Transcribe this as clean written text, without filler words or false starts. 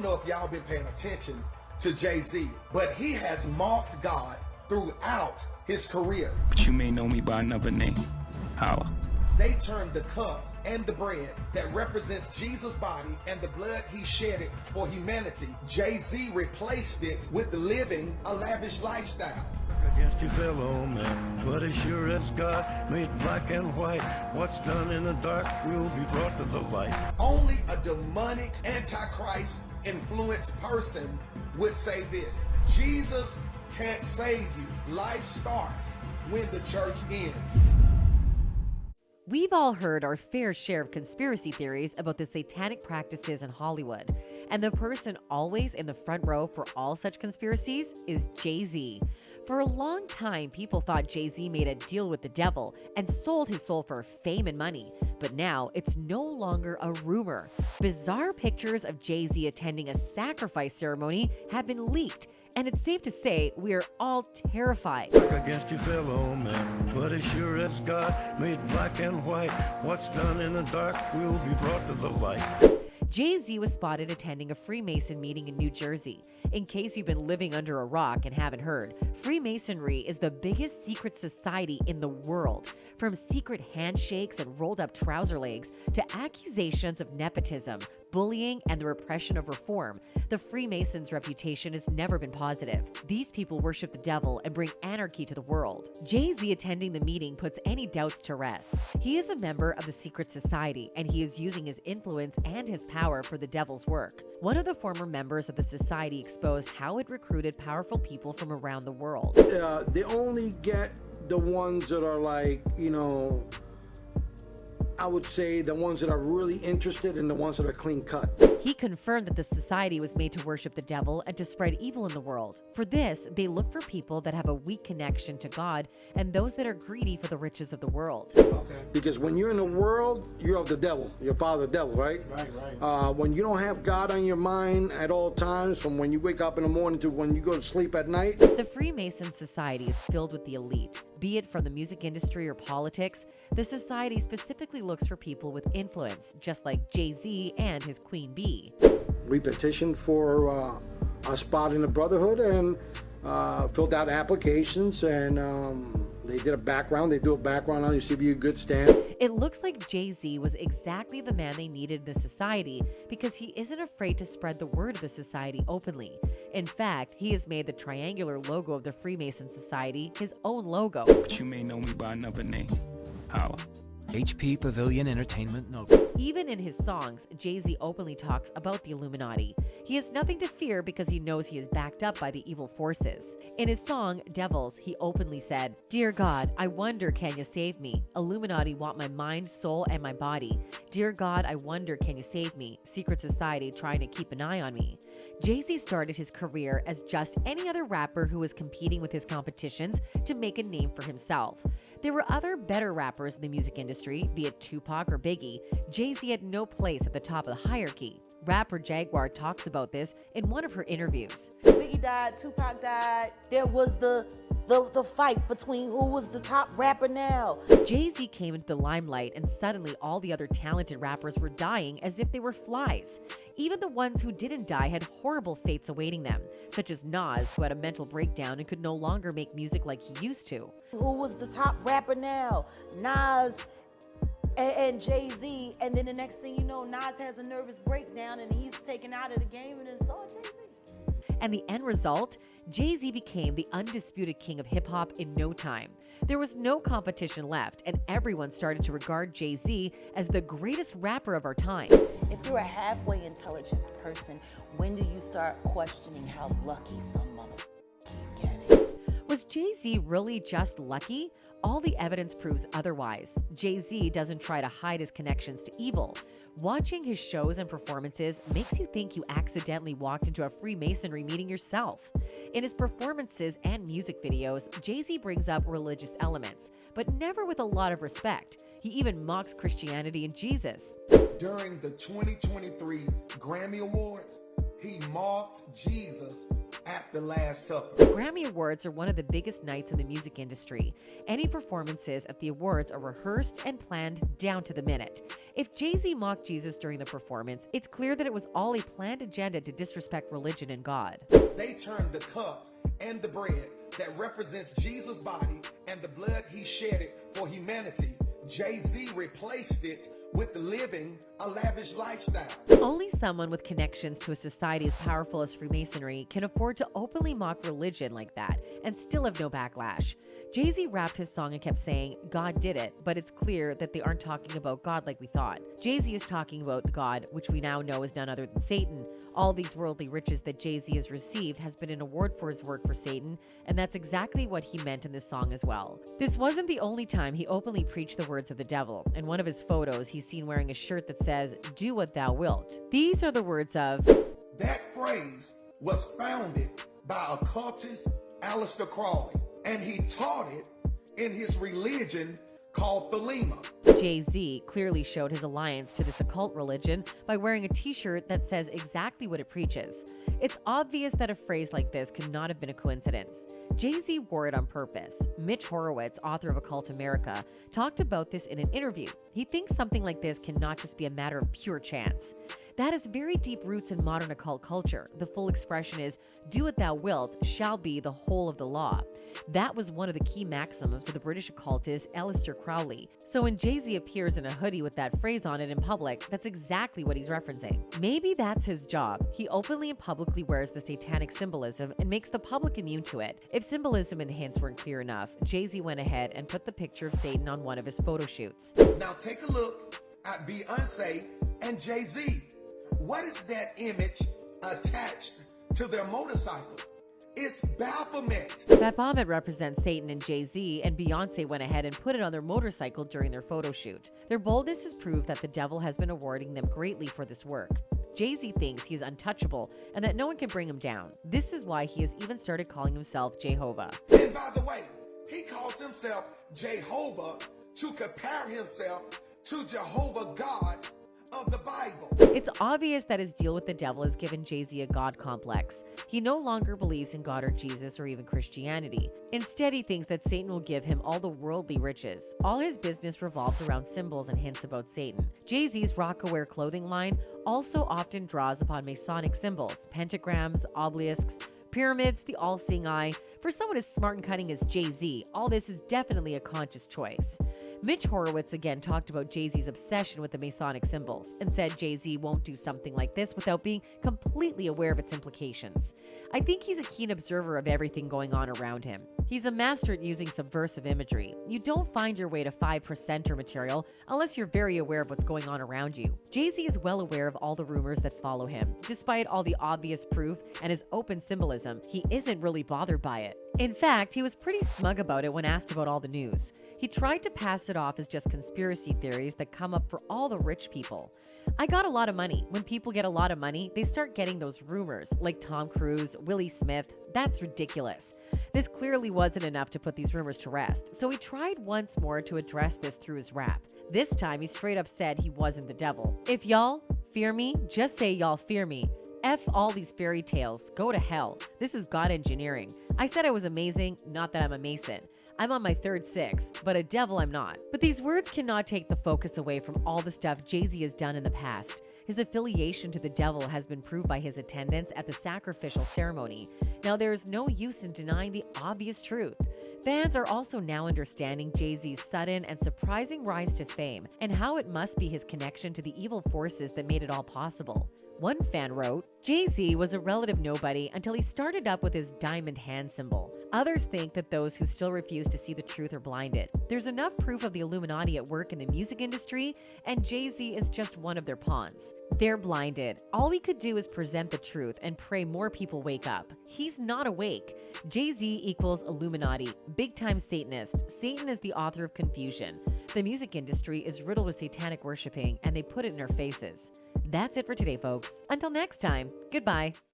don't know if y'all been paying attention to JayZ, but he has mocked God throughout his career. But you may know me by another name. Holla. They turned the cup and the bread that represents Jesus' body and the blood he shedded for humanity. JayZ replaced it with living a lavish lifestyle. Against your fellow man, but as sure as God made black and white, what's done in the dark will be brought to the light. Only a demonic, antichrist influenced person would say this: Jesus can't save you. Life starts when the church ends. We've all heard our fair share of conspiracy theories about the satanic practices in Hollywood. And the person always in the front row for all such conspiracies is JayZ. For a long time, people thought JayZ made a deal with the devil and sold his soul for fame and money. But now it's no longer a rumor. Bizarre pictures of JayZ attending a sacrifice ceremony have been leaked. And it's safe to say we're all terrified. Against your fellow man, but as sure as God made black and white, what's done in the dark will be brought to the light. JayZ was spotted attending a Freemason meeting in New Jersey. In case you've been living under a rock and haven't heard, Freemasonry is the biggest secret society in the world. From secret handshakes and rolled up trouser legs to accusations of nepotism, bullying, and the repression of reform, the Freemasons' reputation has never been positive. These people worship the devil and bring anarchy to the world. JayZ attending the meeting puts any doubts to rest. He is a member of the secret society, and he is using his influence and his power for the devil's work. One of the former members of the society exposed how it recruited powerful people from around the world. They only get the ones that are like, I would say the ones that are really interested and the ones that are clean cut. He confirmed that the society was made to worship the devil and to spread evil in the world. For this, they look for people that have a weak connection to God and those that are greedy for the riches of the world. Okay. Because when you're in the world, you're of the devil. Your father, the devil, right? Right. When you don't have God on your mind at all times, from when you wake up in the morning to when you go to sleep at night. The Freemason society is filled with the elite. Be it from the music industry or politics, the society specifically looks for people with influence, just like JayZ and his queen bee. We petitioned for a spot in the Brotherhood and filled out applications, and they did a background. They do a background on you, see if you're a good stand. It looks like JayZ was exactly the man they needed in the society because he isn't afraid to spread the word of the society openly. In fact, he has made the triangular logo of the Freemason Society his own logo. But you may know me by another name. Holla. HP Pavilion Entertainment No. Even in his songs, JayZ openly talks about the Illuminati. He has nothing to fear because he knows he is backed up by the evil forces. In his song, Devils, he openly said, "Dear God, I wonder can you save me? Illuminati want my mind, soul, and my body. Dear God, I wonder can you save me? Secret society trying to keep an eye on me." JayZ started his career as just any other rapper who was competing with his competitions to make a name for himself. There were other better rappers in the music industry, be it Tupac or Biggie. JayZ had no place at the top of the hierarchy. Rapper Jaguar talks about this in one of her interviews. Biggie died, Tupac died. There was the fight between who was the top rapper now. JayZ came into the limelight and suddenly all the other talented rappers were dying as if they were flies. Even the ones who didn't die had horrible fates awaiting them, such as Nas, who had a mental breakdown and could no longer make music like he used to. Who was the top rapper now? Nas and JayZ, and then the next thing you know, Nas has a nervous breakdown and he's taken out of the game, and it's all JayZ. And the end result? JayZ became the undisputed king of hip-hop in no time. There was no competition left, and everyone started to regard JayZ as the greatest rapper of our time. If you're a halfway intelligent person, when do you start questioning how lucky some mother keep getting? Was JayZ really just lucky? All the evidence proves otherwise. JayZ doesn't try to hide his connections to evil. Watching his shows and performances makes you think you accidentally walked into a Freemasonry meeting yourself. In his performances and music videos, JayZ brings up religious elements, but never with a lot of respect. He even mocks Christianity and Jesus. During the 2023 Grammy Awards, he mocked Jesus at the Last Supper. Grammy Awards are one of the biggest nights in the music industry. Any performances at the awards are rehearsed and planned down to the minute. If JayZ mocked Jesus during the performance, it's clear that it was all a planned agenda to disrespect religion and God. They turned the cup and the bread that represents Jesus' body and the blood he shedded for humanity. JayZ replaced it with living a lavish lifestyle. Only someone with connections to a society as powerful as Freemasonry can afford to openly mock religion like that and still have no backlash. JayZ rapped his song and kept saying, God did it, but it's clear that they aren't talking about God like we thought. JayZ is talking about God, which we now know is none other than Satan. All these worldly riches that JayZ has received has been an award for his work for Satan, and that's exactly what he meant in this song as well. This wasn't the only time he openly preached the words of the devil. In one of his photos, he's seen wearing a shirt that says, do what thou wilt. These are the words of... That phrase was founded by occultist Aleister Crowley, and he taught it in his religion called Thelema. JayZ clearly showed his alliance to this occult religion by wearing a t-shirt that says exactly what it preaches. It's obvious that a phrase like this could not have been a coincidence. JayZ wore it on purpose. Mitch Horowitz, author of Occult America, talked about this in an interview. He thinks something like this cannot just be a matter of pure chance. That has very deep roots in modern occult culture. The full expression is, do what thou wilt shall be the whole of the law. That was one of the key maxims of the British occultist Aleister Crowley. So when JayZ appears in a hoodie with that phrase on it in public, that's exactly what he's referencing. Maybe that's his job. He openly and publicly wears the satanic symbolism and makes the public immune to it. If symbolism and hints weren't clear enough, JayZ went ahead and put the picture of Satan on one of his photo shoots. Now take a look at Beyonce and JayZ. What is that image attached to their motorcycle? It's Baphomet. Baphomet represents Satan and JayZ, and Beyonce went ahead and put it on their motorcycle during their photo shoot. Their boldness is proof that the devil has been awarding them greatly for this work. JayZ thinks he is untouchable and that no one can bring him down. This is why he has even started calling himself Jehovah. And by the way, he calls himself Jehovah to compare himself to Jehovah God of the Bible. It's obvious that his deal with the devil has given JayZ a God complex. He no longer believes in God or Jesus or even Christianity. Instead, he thinks that Satan will give him all the worldly riches. All his business revolves around symbols and hints about Satan. JayZ's rock-aware clothing line also often draws upon Masonic symbols, pentagrams, obelisks, pyramids, the all-seeing eye. For someone as smart and cunning as JayZ, all this is definitely a conscious choice. Mitch Horowitz again talked about JayZ's obsession with the Masonic symbols and said JayZ won't do something like this without being completely aware of its implications. I think he's a keen observer of everything going on around him. He's a master at using subversive imagery. You don't find your way to 5%er material unless you're very aware of what's going on around you. JayZ is well aware of all the rumors that follow him. Despite all the obvious proof and his open symbolism, he isn't really bothered by it. In fact, he was pretty smug about it when asked about all the news. He tried to pass it off as just conspiracy theories that come up for all the rich people. I got a lot of money. When people get a lot of money, they start getting those rumors, like Tom Cruise, Willie Smith. That's ridiculous. This clearly wasn't enough to put these rumors to rest, so he tried once more to address this through his rap. This time, he straight up said he wasn't the devil. If y'all fear me, just say y'all fear me. F all these fairy tales. Go to hell. This is God engineering. I said I was amazing, not that I'm a Mason. I'm on my third six, but a devil I'm not. But these words cannot take the focus away from all the stuff JayZ has done in the past. His affiliation to the devil has been proved by his attendance at the sacrificial ceremony. Now, there is no use in denying the obvious truth. Fans are also now understanding JayZ's sudden and surprising rise to fame and how it must be his connection to the evil forces that made it all possible. One fan wrote, JayZ was a relative nobody until he started up with his diamond hand symbol. Others think that those who still refuse to see the truth are blinded. There's enough proof of the Illuminati at work in the music industry, and JayZ is just one of their pawns. They're blinded. All we could do is present the truth and pray more people wake up. He's not awake. JayZ equals Illuminati, big-time Satanist. Satan is the author of confusion. The music industry is riddled with satanic worshiping, and they put it in our faces. That's it for today, folks. Until next time, goodbye.